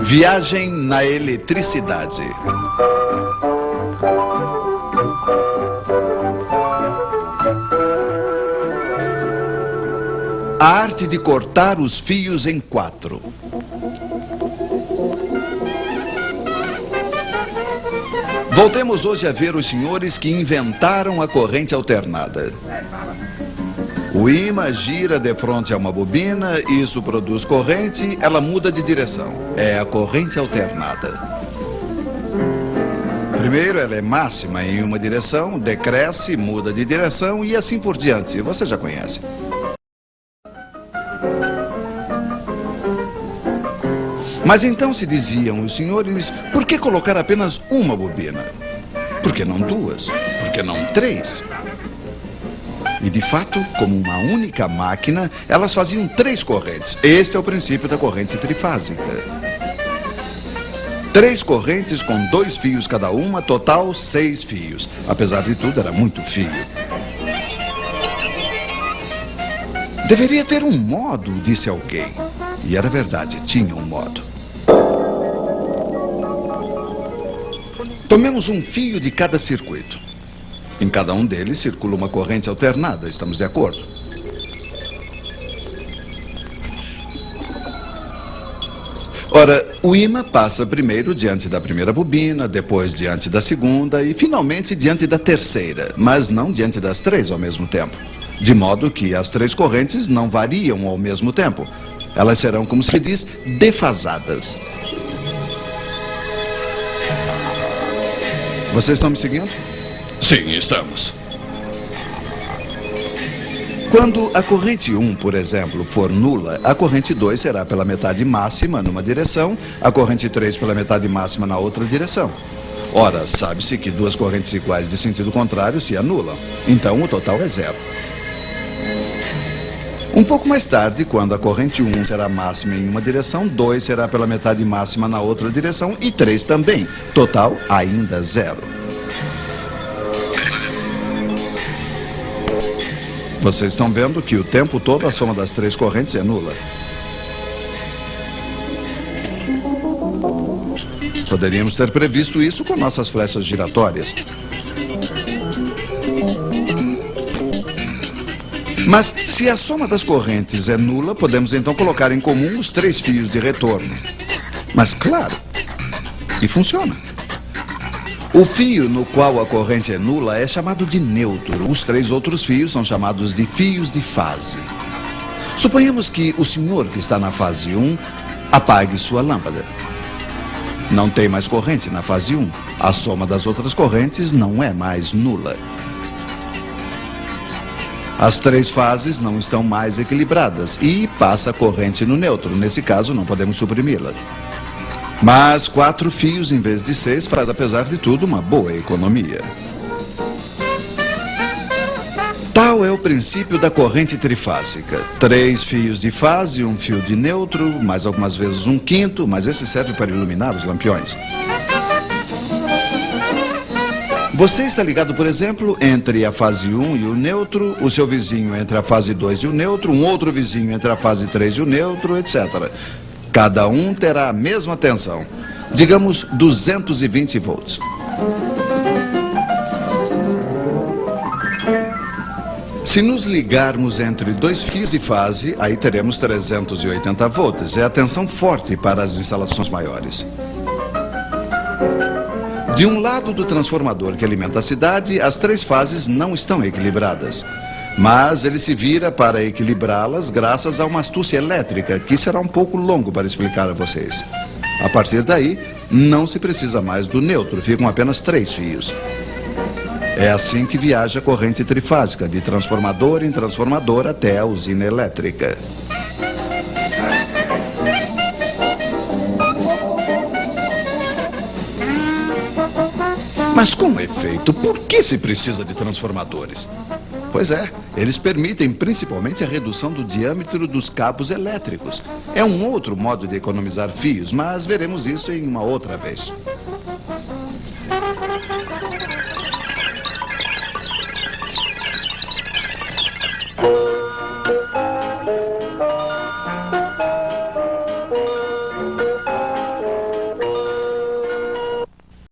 Viagem na eletricidade. A arte de cortar os fios em 4. Voltemos hoje a ver os senhores que inventaram a corrente alternada. O ímã gira de frente a uma bobina, isso produz corrente, ela muda de direção. É a corrente alternada. Primeiro, ela é máxima em uma direção, decresce, muda de direção e assim por diante. Você já conhece. Mas então se diziam os senhores, por que colocar apenas uma bobina? Por que não 2? Por que não 3? E de fato, como uma única máquina, elas faziam 3 correntes. Este é o princípio da corrente trifásica. 3 correntes com 2 fios cada uma, total 6 fios. Apesar de tudo, era muito fio. Deveria ter um modo, disse alguém. E era verdade, tinha um modo. Tomemos um fio de cada circuito. Em cada um deles circula uma corrente alternada, estamos de acordo? Ora, o ímã passa primeiro diante da primeira bobina, depois diante da segunda e finalmente diante da terceira, mas não diante das 3 ao mesmo tempo. De modo que as 3 correntes não variam ao mesmo tempo. Elas serão, como se diz, defasadas. Vocês estão me seguindo? Sim, estamos. Quando a corrente 1, por exemplo, for nula, a corrente 2 será pela metade máxima numa direção, a corrente 3 pela metade máxima na outra direção. Ora, sabe-se que 2 correntes iguais de sentido contrário se anulam. Então, o total é 0. Um pouco mais tarde, quando a corrente 1 será máxima em uma direção, 2 será pela metade máxima na outra direção e 3 também. Total, ainda 0. Vocês estão vendo que o tempo todo a soma das 3 correntes é nula. Poderíamos ter previsto isso com nossas flechas giratórias. Mas se a soma das correntes é nula, podemos então colocar em comum os 3 fios de retorno. Mas claro, e funciona. O fio no qual a corrente é nula é chamado de neutro. Os 3 outros fios são chamados de fios de fase. Suponhamos que o senhor que está na fase 1 apague sua lâmpada. Não tem mais corrente na fase 1. A soma das outras correntes não é mais nula. As 3 fases não estão mais equilibradas e passa a corrente no neutro. Nesse caso, não podemos suprimi-la. Mas 4 fios em vez de 6 faz, apesar de tudo, uma boa economia. Tal é o princípio da corrente trifásica. 3 fios de fase, 1 fio de neutro, mais algumas vezes 1/5, mas esse serve para iluminar os lampiões. Você está ligado, por exemplo, entre a fase 1 e o neutro, o seu vizinho entre a fase 2 e o neutro, um outro vizinho entre a fase 3 e o neutro, etc. Cada um terá a mesma tensão, digamos 220 volts. Se nos ligarmos entre 2 fios de fase, aí teremos 380 volts. É a tensão forte para as instalações maiores. De um lado do transformador que alimenta a cidade, as 3 fases não estão equilibradas. Mas ele se vira para equilibrá-las graças a uma astúcia elétrica, que será um pouco longo para explicar a vocês. A partir daí, não se precisa mais do neutro, ficam apenas 3 fios. É assim que viaja a corrente trifásica, de transformador em transformador até a usina elétrica. Mas com efeito, por que se precisa de transformadores? Pois é, eles permitem principalmente a redução do diâmetro dos cabos elétricos. É um outro modo de economizar fios, mas veremos isso em uma outra vez.